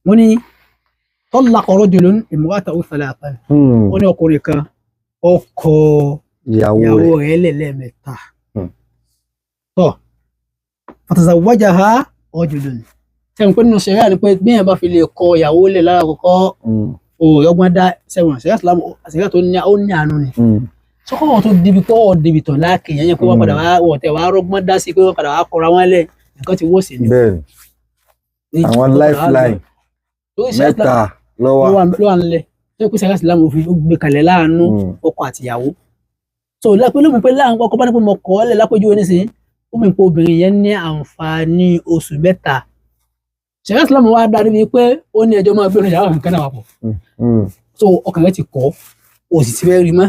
wọ́n ní talaqa rajulun imra'atahu thalathan wọ́n ní ọkùnrin kan ọkọ ìyàwó rẹ̀ lẹ́ẹ̀mẹ́ta tọ́ fatazawwajaha rajulun sẹ́wọ̀n pé nínú ṣẹ̀ríà ni pé bí èèyàn bá fi lè kọ ìyàwó lẹ̀ lára kọ́kọ́ òòrọ̀gbọ́n dá sẹ́wọ̀n ṣẹ̀ríà tó ní àánú ni sọ́kọ́ tó débi tán láàkì yẹn pé wọ́n padà wọ́n tẹ̀ wá rọ́gbọ́n dá sí pé wọ́n padà wá kọra wọn lẹ̀ nǹkan ti wọ́ sí ni. bẹ́ẹ̀ni àwọn lifeline mẹ́ta ló wà nílẹ̀ tó kí ṣẹ̀ríà Ìsìlámù fi gbé kalẹ̀ láàánú ọkọ àtìyàwó so lápẹ́ ló mú pé láàánú ọkọ bá ní pé mo kọ́ ọ́ lẹ̀ lápẹ́jú oníṣẹ́ ó mú pé obìnrin yẹn ní àǹfààní oṣù mẹ́ta ṣẹ̀ríà Ìsìlámù wá darí bíi pé ó ní ẹjọ́ máa gbé oníṣẹ́ àwọn kankan náà wà pọ̀ so ọkàn rẹ ti kọ́ òsì ti fẹ́ rí mọ́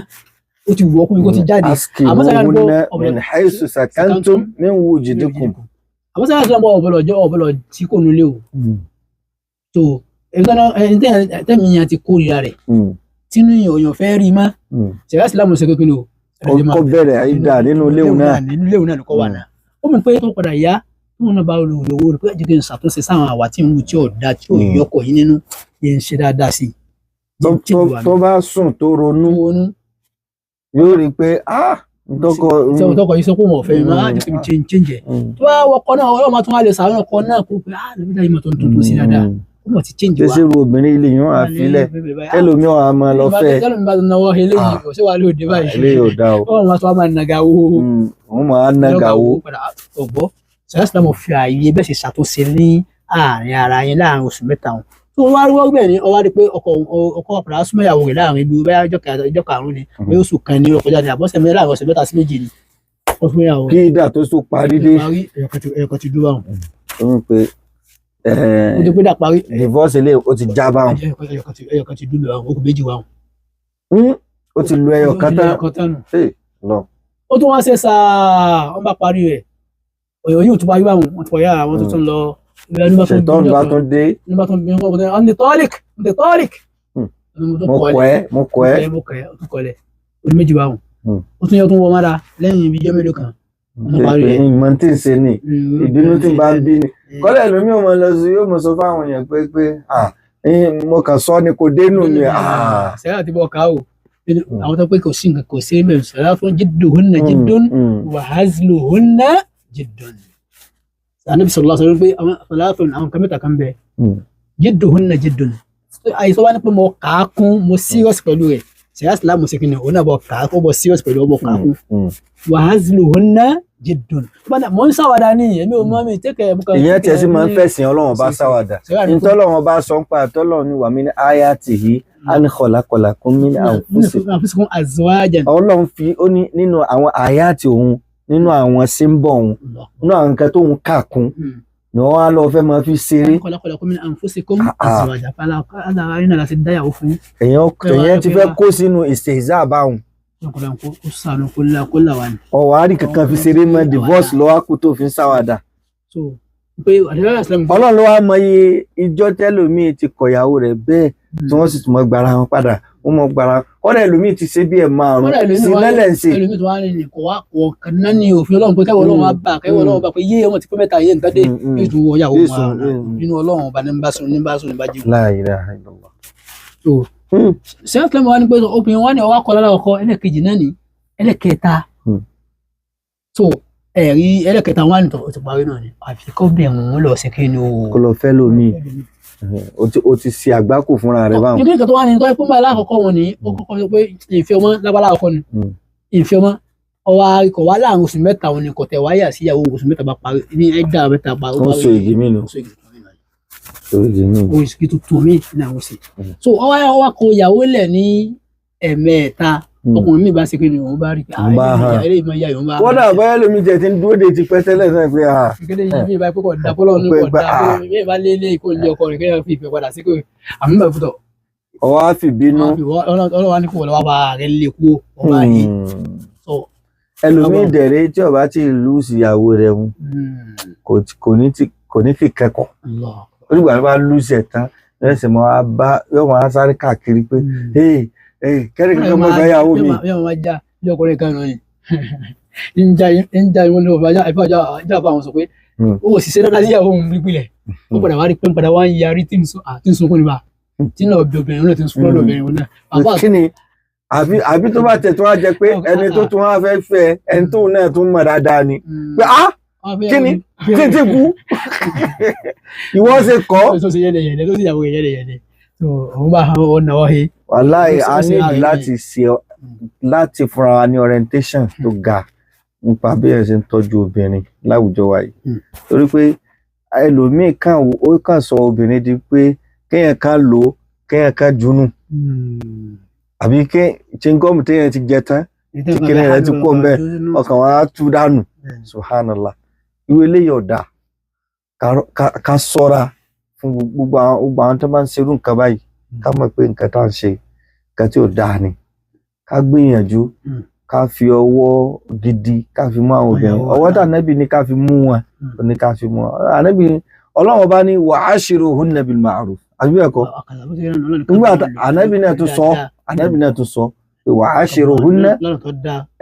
ó ti wọ́ kúbi kó ti jáde àmọ́ ṣẹ̀ríà Ìsìlámù min haythu sakantum min wujudikum àmọ́ ṣẹ̀ríà Ìsìlámù ọ̀bọ̀lọ̀ tí kò nulẹ̀ o so tẹ́mi yẹn ti kórìíra rẹ̀ tínú èèyàn fẹ́ rí mọ́ ṣẹ̀ríà Ìsìlámù ṣe kékeré o kó bẹ̀rẹ̀ àyídà nínú léwu náà ló kọ́ wà náà ó mọ̀ pé tó padà yá tí wọn náà bá olówó rẹ̀ pé ẹ̀jẹ̀ kí n ṣàtúnṣe sáwọn àwa tí ń wù tí ò da tí ò yọkọ̀ yín nínú yẹn ń ṣe dáadáa sí i. tó bá sùn tó ronú yóò rí i pé tọkọ yìí sọ pé wọn ò fẹ́ mi máa jẹ́ kí mi change ẹ̀ tó bá wọkọ̀ náà ọlọ́run máa tún wá lè sàárẹ̀ ọkọ̀ náà kó pé lóbi dáa yìí mọ̀ tó ń tuntun sí dáadáa ó mọ̀ ti change wa. ṣé irú obìnrin ilé yìí wọn á filẹ̀ ẹlòmíràn á máa lọ fẹ́ ẹlòmíràn bá náwó eléyìí kò sí wàá lóde báyìí eléyìí ò dá o wọn máa tún wá máa nàgàwó wọn máa nàgàwó ọgbọ́ ṣẹ̀ríà Ìsìlámù fi ààyè bẹ́ẹ̀ ṣe ṣàtúnṣe ní àárín ara yẹn láàrin oṣù mẹ́ta wọn tó wá rí wọ́n bẹ́ẹ̀ ni ọwá rí pé ọkọ ọ̀pọ̀lọpọ̀ súnmọ́ ìyàwó rẹ̀ láàrin ibi bẹ́ẹ̀ ọjọ́ karùn-ún ni pé oṣù kan ní ọkọ̀ jáde àbọ̀sẹ̀ mẹ́rin láàrin ọ̀sẹ̀ mẹ́ta sí méjì ni wọ́n fún ìyàwó kí ìdá tó sùn parí dé ẹ̀yọ̀kan ti dúró àwọn. ó ń pe ó ti pé dà parí divorce ilé ó ti já báwọn ẹ̀yọ̀kan ti dúró àwọn okùn méjì wa wọn. ó ti lu ẹyọkan tán ó tún wá ṣe sáà wọ́n bá parí rẹ̀ òyìnbó yóò tún parí báwọn wọ́n ti pọ̀ yára wọ́n tún lọ ṣètọ́n bá tún dé ọ̀nì tọ́lík mo kọ́ ẹ́ orí méjì báwọn ó tún yẹ tún wọ mọ́ra lẹ́yìn ibi jẹ́ mélòó kan ìmọ̀ tí ń ṣe ni ìbínú tí bá ń bí ni kọ́lẹ̀ lómi ò mọ̀ lọ sí yóò mọ̀ sọ fáwọn èèyàn pé mo kàn sọ ni kò dénú ni ṣẹlẹ̀ àti bọ̀ ká o àwọn tó pé kò sí nǹkan kò sí mẹ́rin ṣẹlẹ̀ fún jidduhunna jiddun wa hazluhunna jiddun Ànábì sallallahu alaihi wasallam pé salatun àwọn kan mẹ́ta kan bẹ jidduhunna jiddun àìsàn wá ní pé mo kà á kún mo serious pẹ̀lú rẹ̀ ṣẹ̀ríà Ìsìlámù ṣe kìnnìún òun náà bọ̀ kà á kún mo serious pẹ̀lú ọmọ kà á kún wa hazluhunna jiddun mo ń ṣàwàdà ní èmi ò mọ̀ mi tẹ́kẹ̀ ìyẹn tẹ̀ sí máa ń fẹ̀sìn Ọlọ́run bá ṣàwàdà ìtọ́lọ́run bá sọ ń pa àtọ́lọ́run ní wa min ayatihi an khalaqa lakum min anfusikum azwajan Ọlọ́run fi ó ní nínú àwọn àyàtì òun nínú àwọn símbọ̀ òun nínú àwọn nǹkan tó ń kà kún ni wọ́n á lọ fẹ́ máa fi ṣeré. èèyàn ti fẹ́ kó sínú ìṣèṣà báwọn. ọ̀wọ́ àrí kankan fi ṣeré mọ́ divorce lọ́wọ́ kó tó fi ń ṣàwàdà. Ọlọ́run ló wá mọ iye ìjọ tẹ́lòmíì ti kọ̀yàwó rẹ̀ bẹ́ẹ̀ tí wọ́n sì tún mọ gbàrà wọn padà wọ́n mọ gbàrà ọ̀rẹ́ ẹlòmíì ti ṣe bí ẹ̀ márùn-ún sí lẹ́lẹ̀ ń ṣe. ẹlòmíì tó wá ní kò wá kò kàná ní òfin Ọlọ́run pé kẹ́wọ́ Ọlọ́run wá bá kẹ́wọ́ Ọlọ́run bá pé yé wọn ti pé mẹ́ta yé nǹkan dé yóò tún wọ ìyàwó wọn nínú Ọlọ́run ọba ní bá sùn ní bá jí. La ilaha illallah. ṣé ọ̀sẹ̀ mi wá ní pé obìnrin wá ní ọwọ́ akọ lára ọkọ ẹlẹ́kejì náà ní ẹlẹ́kẹta ẹ̀rí ẹlẹ́kẹta wà ní tó ti parí náà ni àfi kó bẹ̀rù wọn lọ sí kí ni o. kó lọ fẹ́ lómi o ti ṣe àgbákò fúnra rẹ báwọn. nígbà tó wà ní tó ẹkún báyìí láàkọ́kọ́ wọn ni ó kọ́kọ́ sọ pé ìfẹ́ ọmọ lábala ọkọ ni ìfẹ́ ọmọ ọwọ́ ikọ̀ wá láàrin oṣù mẹ́ta wọn ni kò tẹ̀ wáyà sí ìyàwó oṣù mẹ́ta bá parí ní ẹ̀dá mẹ́ta parí. ó so ìdí mi nù. o ìsìkì tuntun mi ní àwọn oṣù. so ọwọ́ kọ ìyàwó lẹ̀ ní ẹ̀mẹ́ta ọkùnrin mi bá ṣe pé ni òun bá rí pé ilé ìmọ̀ ìyá yòó bá. wọ́n dà báyọ̀ lómi jẹ ti ń dúró de ti pẹ́ tẹ́lẹ̀ náà pé ìkéde yìí bí ìbá pẹ́kọ̀ dá fọlọ́ ní kọ̀ dá bí ìbá lé ilé ìkó ilé ọkọ rẹ̀ kéèyàn fi ìfẹ́ padà sí pé àmì bá fútọ̀. ọwọ́ á fi bínú. ọlọ́wà ní kò wọ́n bá rẹ̀ lè kú ọba yìí. ẹlòmíì dẹ̀rẹ́ tí ọba ti lù síyàwó rẹ̀ mu kò ní fi kẹ́kọ̀ọ́ onígbà tó bá lù sí ẹ̀ tán yóò máa sáré káàkiri pé kẹ́rì kankan mọ́ ìgbáyàwó mi. yóò máa já ilé ọkùnrin kan náà ni ń já ìwọ́n ní ọba ìfọ́ ajá bá wọn sọ pé ó sì ṣe dáadáa sí ìyàwó òun nípìnlẹ̀ ó padà wá rí pé padà wá ń yarí tí ń sunkún níbà tí náà bí obìnrin náà ti ń sunkún lọ́bìnrin náà. kí ni àbí tó bá tẹ̀ tó wá jẹ pé ẹni tó tún wá fẹ́ fẹ́ ẹni tó náà tún mọ̀ dáadáa ni pé kí ni kí n ti kú ìwọ ṣe kọ́. tó ṣe yẹ́lẹ̀yẹ̀lẹ̀ tó ṣe ìyàwó yẹ́lẹ̀yẹ̀lẹ̀ tó òun bá ọ náwó he. wàláì a ní láti fúnra wa ní orientation tó ga nípa bí ẹ ṣe ń tọ́jú obìnrin láwùjọ wa yìí torí pé ẹlòmíì kàn sọ obìnrin di pé kéèyàn kan lò ó kéèyàn kan junú àbí chingom téèyàn ti jẹ tán tí kìnìún rẹ ti pọ̀ mbẹ ọkàn wa tú dànù subhanallah ìwé eléyìí ọ̀dà ká ṣọ́ra fún gbogbo àwọn tó bá ń ṣerú nǹkan báyìí ká mọ̀ pé nǹkan tá à ń ṣe nǹkan tí ò dáa ni ká gbìyànjú ká fi ọwọ́ gidi ká fi mú àwọn obìnrin ọwọ́ tá ànábì ní ká fi mú wọn ní ká fi mú wọn ànábì Ọlọ́run bá ní wa ashiruhunna bil ma'ruf àbí bẹ́ẹ̀ kọ́ nígbà ànábì náà tún sọ wa ashiruhunna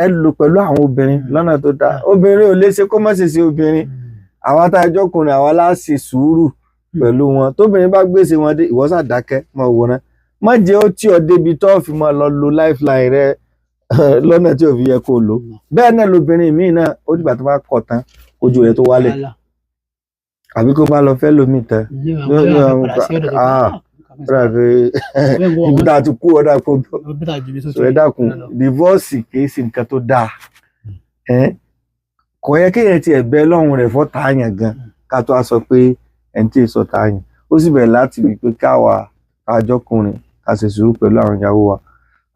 ẹ lò pẹ̀lú àwọn obìnrin lọ́nà tó dáa obìnrin ò lè ṣe kó má ṣe ṣe obìnrin àwọn atájọkùnrin àwọn aláṣẹ sùúrù pẹ̀lú wọn tóbìnrin bá gbèsè wọn dé ìwọ sá dákẹ́ mọ́ wòran má jẹ́ ó tí ọ débi tó fi máa lọ lo lifeline rẹ lọ́nà tí ò fi yẹ kó lò bẹ́ẹ̀ náà lobìnrin míì náà ó dìgbà tó bá kọ̀ tán ojú rẹ̀ tó wálẹ̀ àbí kó bá lọ fẹ́ lómi tán ibi tá a ti kú ọ̀dà kó ẹ dákun divorce kìí ṣe nǹkan tó dáa kò yẹ kéèyàn ti ẹ̀bẹ̀ lọ́rùn rẹ̀ fọ́ tààyàn gan ká tó a sọ pé ẹni tí ì sọ tààyàn ó sì bẹ̀rẹ̀ láti rí i pé káwa àjọkùnrin ká ṣe sùúrù pẹ̀lú àwọn ìyàwó wa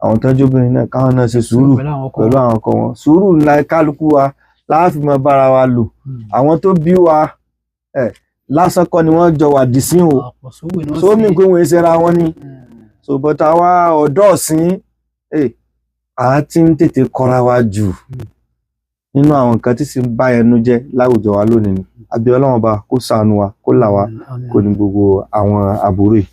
àwọn tọ́jú obìnrin náà káwọn náà ṣe sùúrù pẹ̀lú àwọn ọkọ wọn sùúrù ńlá kálukú wa láàfin mọ bára wa lò àwọn tó bí wa lásán kọ́ ni wọ́n jọ wà dì sí o sómi pé wọ́n ṣe ra wọn ni so but àwa ọ̀dọ́ ọ̀sìn àá ti ń tètè kọ́ra wa jù nínú àwọn nǹkan tí sì ń bá ẹnu jẹ́ láwùjọ wa lónìí ni àbí Ọlọ́run bá kó ṣàánú wa kó là wá kó ní gbogbo àwọn àbúrò yìí.